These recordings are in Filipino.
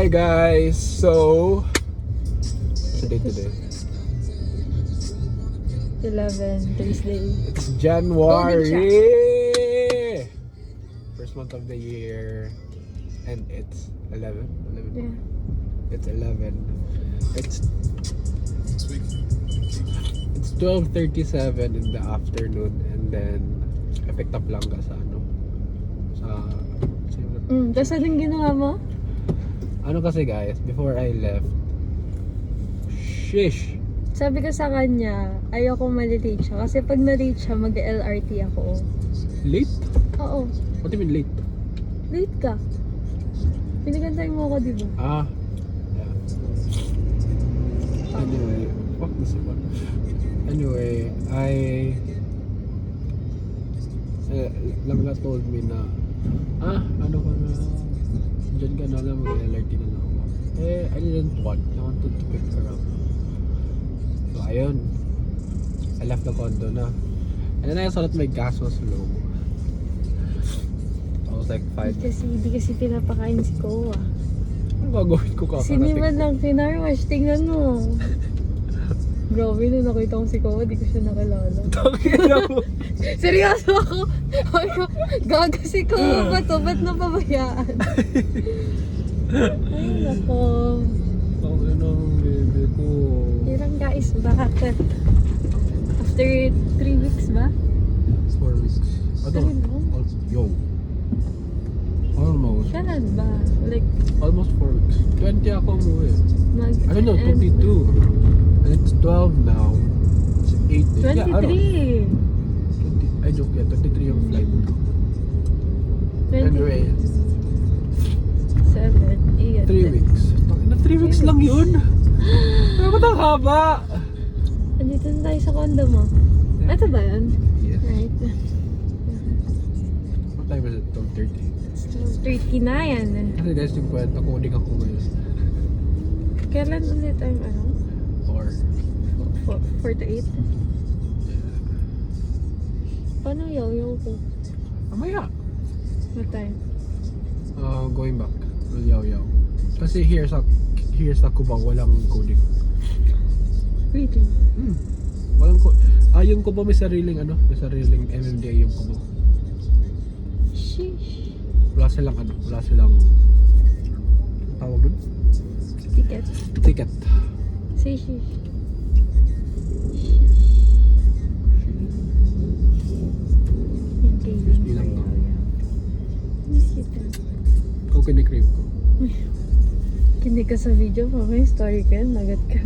Hi guys! So, today? 11, Thursday. It's January! First month of the year. And it's 11? Yeah. It's 11. It's 12:37 in the afternoon. And then, I picked up langga sa Tapos anong ginawa mo? ano kasi guys, before I left, shish! Sabi ko sa kanya, ayoko malilate siya. Kasi pag na-late siya, mag-LRT ako. Late? Oo. What do you mean late? Late ka. Pinagantay mo ako, di ba? Yeah. Anyway, fuck this one. Anyway, Langga told me na, ano ka na, dyan ka na lang, mag-LRT na lang ako. I didn't want. I wanted to pick her up. So, ayun. I left the condo na. And then I saw that my gas was low. I was like, Di kasi pinapakain si Koa. ano gagawin ko kakarating? Siniman lang kinarwash. Tingnan mo. Grabe, nung nakita ko si Koa, di ko siya nakilala. Takina mo. Seryoso ako. Ay, gaga si Koa ba to? Ba't napabayaan? Ay, nako. Takina ng bebe ko. Hirang guys, bakit? After 3 weeks ba? 4 weeks. Ano? Sorry, no? Yo. Almost. Kailan ba? Like, Almost 4 weeks. 20 ako umuwi. I don't know, and 22. And it's 12 now. It's 8 days. 23. Yeah, 20, I joke, yeah, 23 yung flight ko. 20, Anyway, 7, 8. 3 weeks. Takina, 3 weeks lang yun. Pero ba't ang haba? Andito na tayo sa condo mo. Ito ba yun? Yes. Right. What time is it? 12:30. It's 12:30 na yan. Kasi guys, yung kwento, coding ako ngayon. Kailan ulit ang ano? 4 to 8? Paano yaw-yaw ko? Mamaya. What time? Going back. Yaw-yaw. Kasi here sa Cubao, walang coding. Really? Walang yung Cubao may sariling MMDA yung Cubao. Sheesh. Wala silang tawag dun? Ticket. Say sheesh. Crispy lang to. Miss kita. Ikaw kinikrave ko. Kinig ka sa video, mamaya story ko yan, nagat ka.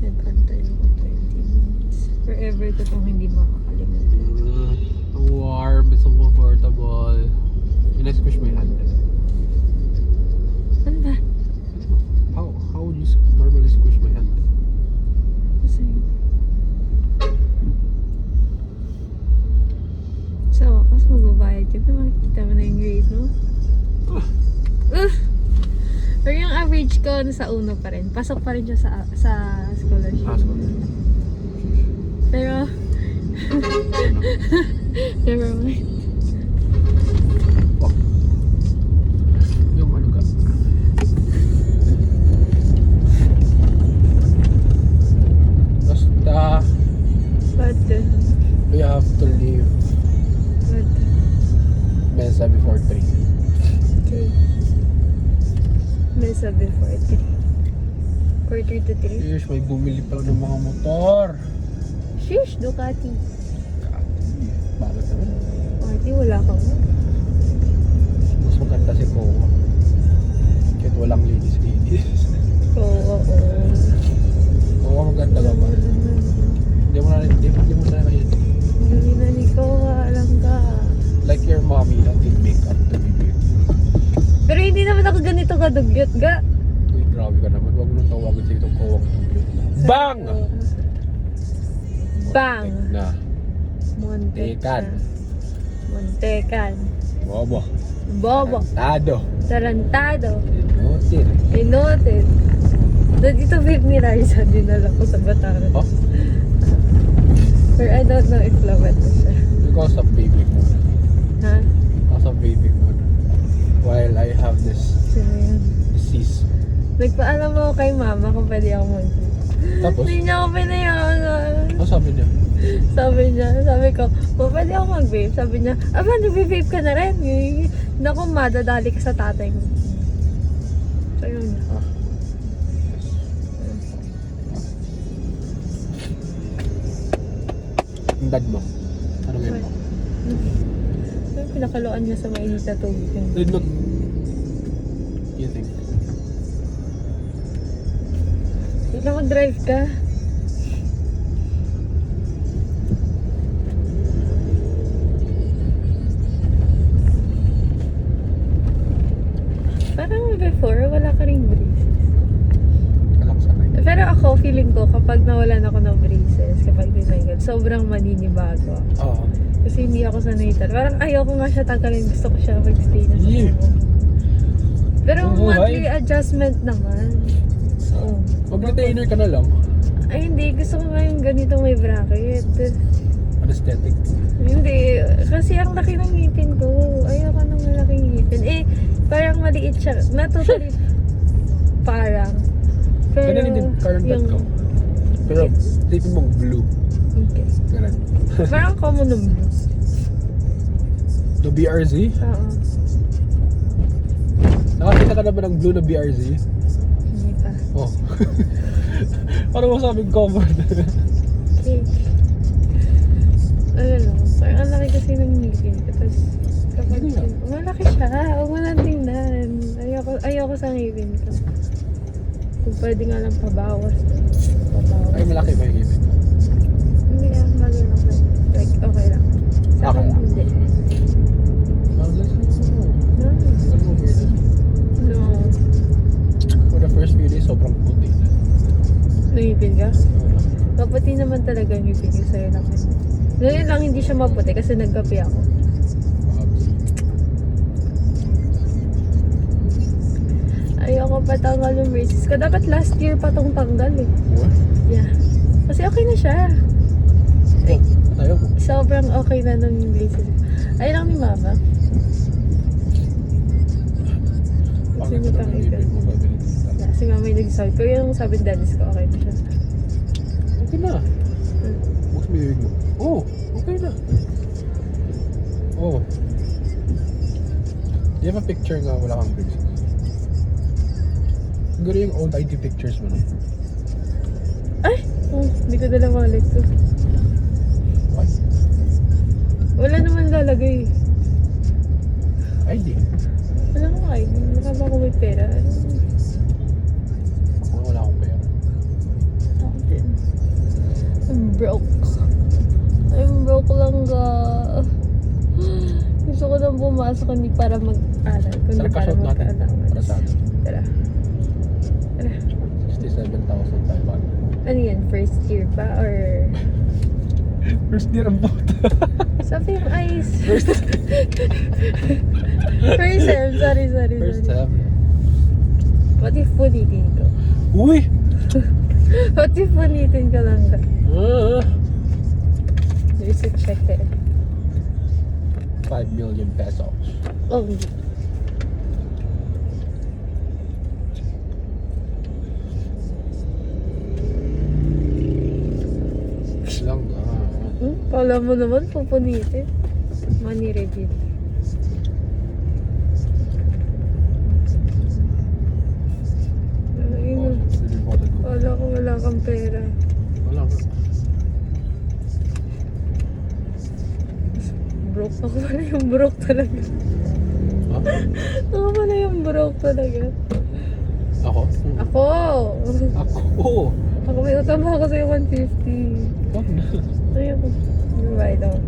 Nag-antay ako 20 minutes. Forever ito itong hindi makakalimutan. Ang warm, it's so comfortable. In-squish my hand. Ano ba? How would you normally squish my hand? Kasi sa wakas magbabayad ka na, makikita mo na yung grade mo. Pero yung average ko nasa uno pa rin. Pasok pa rin siya sa scholarship. Pero never mind. Yung ano ka? Basta But we have to leave Mesa before 3. okay. Mesa before 3. Quarter to 3. Yes, may bumili pala ng mga motor. Sheesh, Ducati. Bakit naman? Ducati, wala kang. Mas maganda si Kowa. Kahit walang ladies. Oo. Kowa maganda ka ba? Hindi mo na yun. Hindi na ni Kowa, alam ka. Like your mommy that did makeup to be beautiful. Pero hindi naman ako ganito kadugyot, ga. Uy, grabe ka naman. Huwag mo nang tawagin sa itong Kowa. Bang! Bang! Na. Montekan. Montekan. Bobo. Bobo. Tado. Tarantado. Inutil. Inoted. Dito vape ni Raisa, dinala ko sa Batangas. Oh? Or I don't know if lawet na siya. Because of baby muna. Ha? Because of baby muna. while I have this Sino yun? disease. Nagpaalam ako kay mama kung pwede ako mag-vape. Tapos, Hindi niya ako pinayagan. ano sabi niya? Sabi ko, pwede ako mag-vape. Sabi niya, aba, nag-vape ka na rin. Naku, madadali ka sa tatay mo. So yun. Oh. Ang dad mo. Ano ngayon mo? Pinakaluan niya sa mainit na tubig. Did not... You think? Hindi na mag-drive ka. Parang before, wala ka ring braces. Kalak sa akin. Pero ako, feeling ko, kapag nawalan ako ng braces, kapag tinanggal, sobrang maninibago. Oo. Kasi hindi ako sanay tal. Parang ayoko nga siya tanggalin. Gusto ko siya mag-stay na sa Yeah. buhok. Pero Ang buhay. monthly adjustment naman. So, Mag-retainer ka na lang. ay hindi. Gusto ko nga yung ganito may bracket. Anesthetic. Hindi. Kasi ang laki ng ngipin ko. Ayoko ng malaking ngipin. Eh, parang maliit siya. Not totally parang. Pero Ganun din current dad ko. Pero, tipin mong blue. Okay. Ganun. Parang common ng blue. The BRZ? Oo. Nakakita ka na ba ng blue na BRZ? Hindi pa. Oh. Parang masabing common. Okay. Ano lang, parang ang laki kasi ng ngipin ko. Tapos, kapag Hindi nga. malaki siya, huwag mo lang tingnan. Ayoko sa ngipin ko. Kung pwede nga lang pabawas. Ay, malaki ba yung ngipin? Hindi bagay lang ba? Like, okay lang. Sa akin, Okay lang. hindi. Well, listen mo. No. Alam mo, weird. No. For the first few days, sobrang puti. Nangipin ka? Maputi naman talaga ang ngipin ko sa'yo lang. Ngayon lang hindi siya maputi kasi nagkape ako. Ayoko pa tanggal yung braces ko. Dapat last year pa tong tanggal eh. What? Yeah. Kasi okay na siya. Oh, tayo mo. Sobrang okay na ng braces. Ay lang ni mama. Gusto niya pang ikaw. Yeah, si mama yung nagsasabi. Pero yung sabi ng daddies ko, okay na siya. Okay na. Bukas mo yung bibig mo. Oh, okay na. Oh. Do you have a picture nga wala kang braces? Siguro yung old ID pictures mo na. Ay! Oh, hindi ko dala wallet ko. What? Wala naman lalagay. ID? Wala ko ID. Baka ba ako may pera? Ako wala akong pera. Ako din. I'm broke. I'm broke lang ga. Gusto ko nang pumasok hindi para mag-aral. Kundi Saan para ka-shot natin? magka-allowance. Para sa atin. Tara. Tara. 67,500. Ano yan? First year pa? Or... First year ang puta. Sabi yung ice. First First sem. Sorry. First time. What if punitin ko? Uy! What if punitin ko lang ka? Ah, There's a check there. 5 million pesos. Oh, hindi. Lang Kala mo naman pupunitin. Money ready. Ayun. Kala ko wala kang pera. Wala ka. Broke ako pala yung broke talaga. Ha? Ako pala yung broke talaga. Ako? Ako! Ako? Ako may utang ako sa'yo 150. Wag na. Ayoko. Divide ako.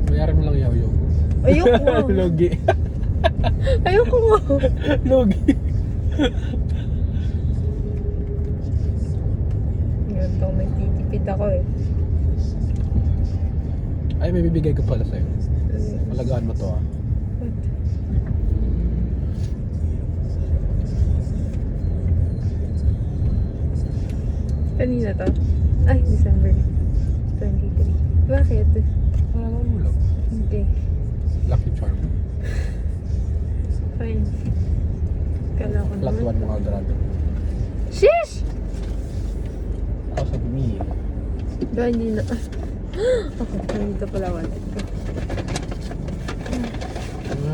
Mayari mo lang yaw-yaw ko. Ayoko nga. Logi. Ayoko nga. Logi. Ngayon to, nagtitipid ako eh. Ay, may bibigay ko pala sa'yo. Malagaan mo to ah. What? Kanina to? Ay, December 23. Bakit? Malagaan mo lang. Hindi. Lucky charm. Fine. Diba hindi na... Okay, nandito pala wallet ko.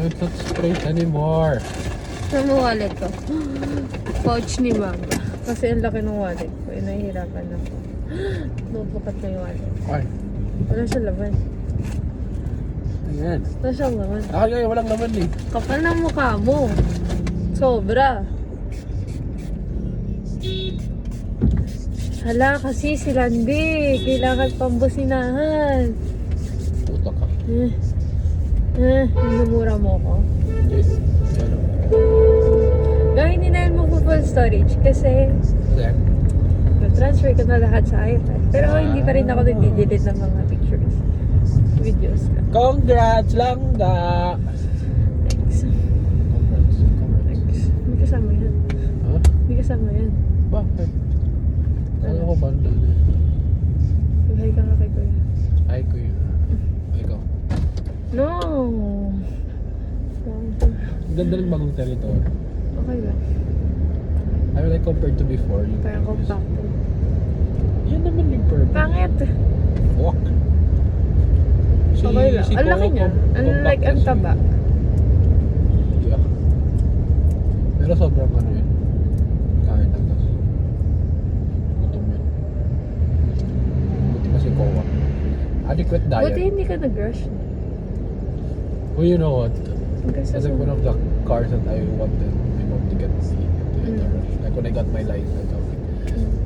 It's not straight anymore. Saan mo wallet ko? Pouch ni mama. Kasi ang laki ng wallet ko. Eh, nahihirapan ako. Bubukat na yung wallet. Ay, Wala siyang laman. ayan. Wala siyang laman. Ay, walang laman eh. Kapal ng mukha mo. Sobra. Hala, kasi si Landy. Kailangan pambusinahan. Puta ka. Minumura mo ko. Hindi. Ano? Gawin hindi na yan full storage kasi Then, na-transfer ko na lahat sa iPad. Pero hindi pa rin ako nag-delete ng mga pictures. Videos ka. congrats lang da. Thanks. Congrats. Congrats. May kasama yan. Ha? May kasama yan. Bakit? Ano ko banda na? Paghay ka nga kay Kuya. Ay, kuya. Ikaw. No! Ang ganda ng bagong territory. Okay lang. I mean, like, compared to before. Yung Parang compacted. Yan naman yung purpose. Pangit. Walk. Okay lang. Ang laki niya. Ang like, ang taba. Yeah. Pero sobrang ano yun. Kain ng gas. Gutom yun. Buti pa si Kowa. Adequate diet. Buti hindi ka nag-rush. Well, you know what? Kasi That's like one of the cars that I wanted my mom to get me. Like when I got my license, I was like,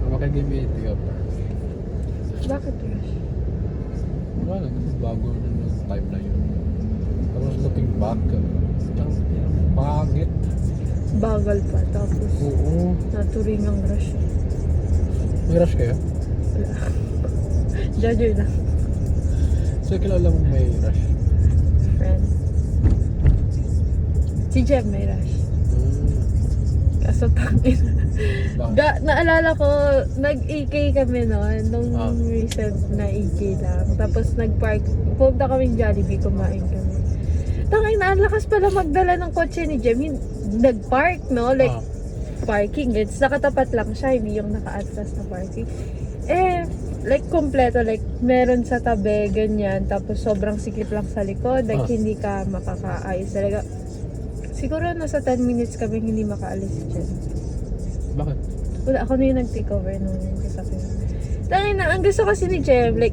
Mama, can give me a Toyota. Bakit rush? Wala lang, kasi bago na yung time na yun. I was looking back, pangit. Bagal pa. Tapos, Oo. naturing ang rush. May rush kayo? Wala. Judger lang. So, kilala mo may rush? Friend. Si Jem may rush. Kaso tangin. Naalala ko, nag-EK kami noon, nung recent na EK lang. Tapos nag-park, punta kaming Jollibee, kumain kami. Tangin na, ang lakas pala magdala ng kotse ni Jem. Nag-park, no? Like, parking. It's nakatapat lang siya, hindi yung naka-atras na parking. Eh, like, kompleto. Like, meron sa tabi, ganyan. Tapos sobrang sikip lang sa likod. Like, hindi ka makakaayos talaga. Siguro nasa 10 minutes kami hindi makaalis dyan. Bakit? Wala, ako na yung nag-take over nung sasakyan. Tangin na, ang gusto kasi ni Jem, like,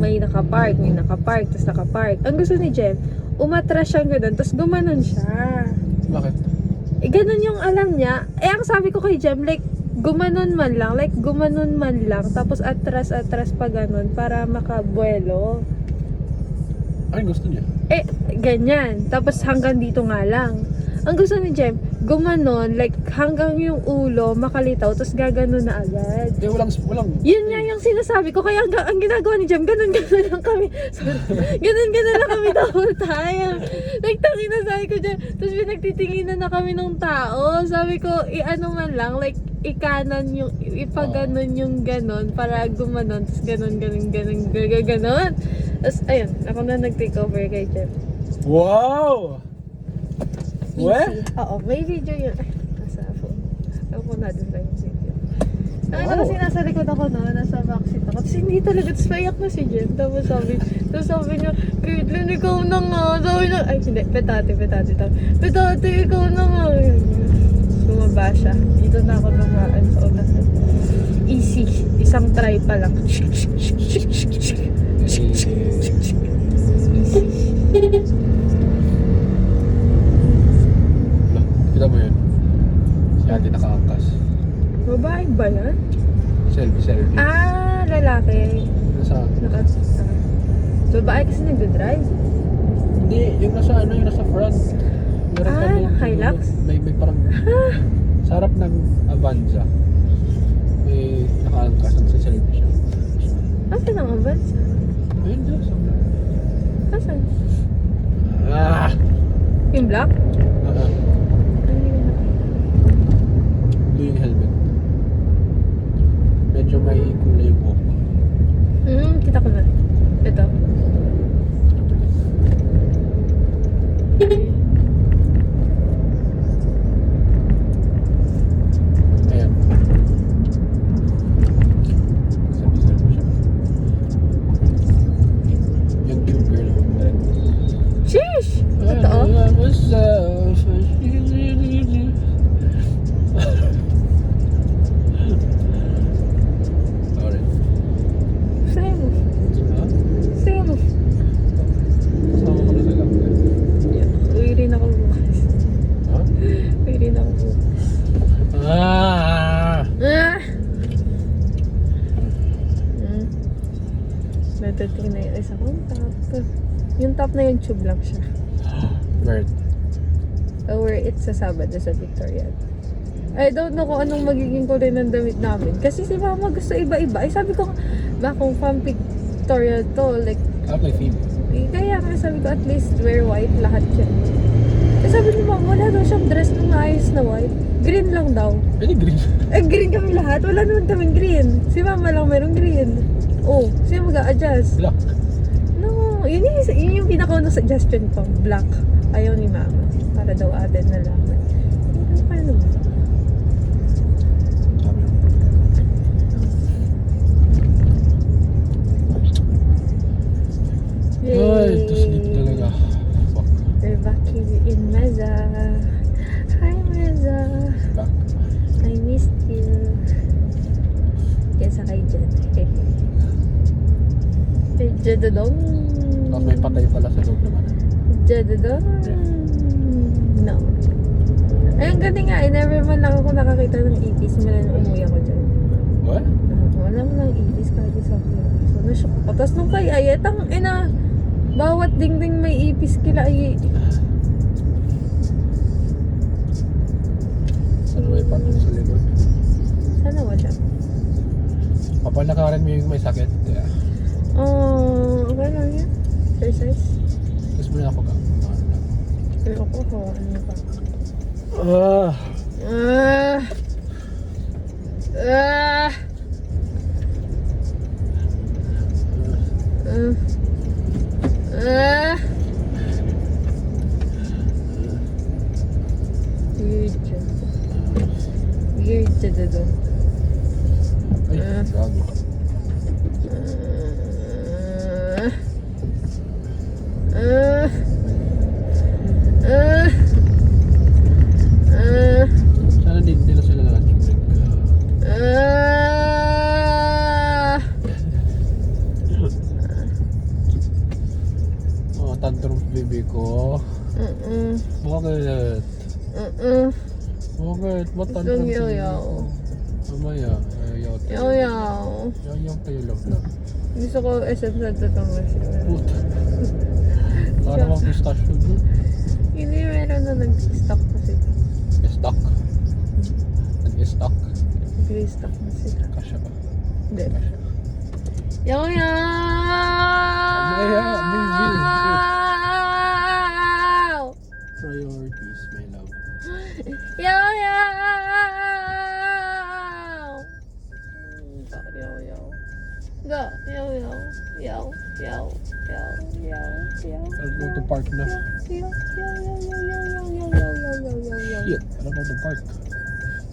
may nakapark, tapos nakapark. Ang gusto ni Jem, umatras siyang gano'n, tapos gumanon siya. Bakit? Eh, ganun yung alam niya. Eh, ang sabi ko kay Jem, like, gumanon man lang, tapos atras pa ganun, para makabuelo. Ay, gusto niya. Eh, ganyan. Tapos hanggang dito nga lang. Ang gusto ni Jem, gumanon, like hanggang yung ulo, makalitaw, tapos gaganon na agad. Eh, walang... Yun nga yung sinasabi ko, kaya ang ginagawa ni Jem, ganun lang kami. Ganun lang kami the whole time. Like, tangina sabi ko dyan, tapos pinagtitinginan na kami ng tao. Sabi ko, i-ano man lang, like, ikanan yung, ipaganon yung ganon, para gumanon, tapos ganon. Tapos, ayun, ako na nag-take over kay Jem. Wow! Easy. Oo, may video yun. Ay, nasa phone. Ako na din lang yung video. Ay, kasi nasa likod ako no, nasa backseat ako. Tapos hindi talaga, tapos payak na si Jem. Tapos sabi niya, Caitlyn, ikaw na nga. Sabi niya, ay hindi, petate. Petate, ikaw na nga. Bumaba siya. Dito na ako namaan sa unahan. Easy. Isang try pa lang. Kita mo yun? Si ate nakaangkas. Babae ba yan? Selfie. Ah, lalaki. Nasa... Babae kasi nagdodrive. Hindi, yung nasa front. Meron pa doon, Hilux? May parang... Sa harap ng Avanza. May nakaangkas sa selfie siya. Asan ang Avanza? Ayun dyan. Asan? Yung black? Blue yung helmet. Medyo may kulay yung buhok. Kita ko na. Ito. tingnan yung isa kong top. Yung top na yung tube lang siya. Word. Or it's sa Sabado sa Victoria. I don't know kung anong magiging kulay ng damit namin. Kasi si mama gusto iba-iba. Eh sabi ko, ba kung from Victoria to, like, May theme. kaya nga sabi ko at least wear white lahat yan. Eh sabi ni mama, wala daw siyang dress na maayos na white. Green lang daw. Pwede green. Eh green kami lahat. Wala naman kaming green. Si mama lang merong green. Oh, siya mag-a-adjust. Black. No, yun yung pinakaunang suggestion ko. Black. Ayaw ni mama. Para daw atin na lang. Paano ba? Ay, ito sleep talaga. Fuck. We're back here in Meza. Hi Meza. Back. I missed you. Kesa kay Jen. Kay Jedodong. Tapos may patay pala sa loob naman. Jedodong. No. Ayun, ganda nga. Never man lang ako nakakita ng ipis mula nung umuwi ako dyan. What? Wala mo lang ipis kahit isa ko. So, na-shock ako. Tapos nung kay Ayetang, bawat dingding may ipis kila ay. Saan may parking sa likod? Sana wala. Kapag nakaran mo yung may sakit, yeah. Okay lang yan. Exercise. Tapos mo na ako ka. Pero ako, hawaan mo pa. Ah. Weird Jedodong. Ay, gago. Sana hindi na sila lunch break. Oh, tantrums baby ko. Bakit? Bakit? Ba't tantrums Gustong baby yaw-yaw. ko? Mamaya, yaw tayo. Yaw-yaw. Yaw tayo lang. Gusto ko SM sa tatama siya. Puta. Wala namang pistachio doon. Hindi, meron na nag-stock kasi. Stock. Nag-stock. Nag-stock na sila. Kasya ba? Hindi. Kasya. Yaw-yaw! Mamaya, baby. Priorities, my love. Yaw-yaw! Yaw-yaw. Go, yaw-yaw. Yaw, yaw, yaw, yaw, yaw. I'll go to park na. Yaw, yaw, yaw, yaw, yaw, yaw, yaw, yaw, yaw, yaw, yaw. Shit, I'll go to park.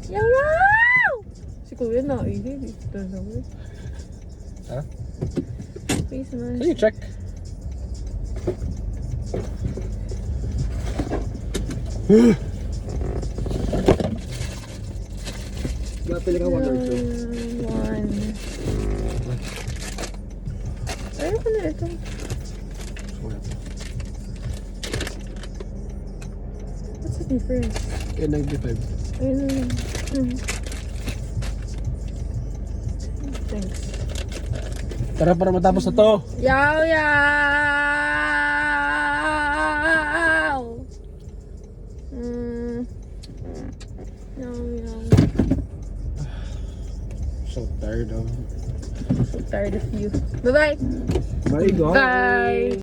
Yaw-yaw! Si Kuya na, ihil. Ito na mo. Ha? Face mask. Sige, check. Napili ka 1 or 2? One. Ayun ko na ito. What's the difference? 95. Ayun na yun. Thanks. Tara para matapos na to. Yaw, yaw! Yaw, yaw. So tired of... So tired of you. Bye-bye! Bye, guys. Bye!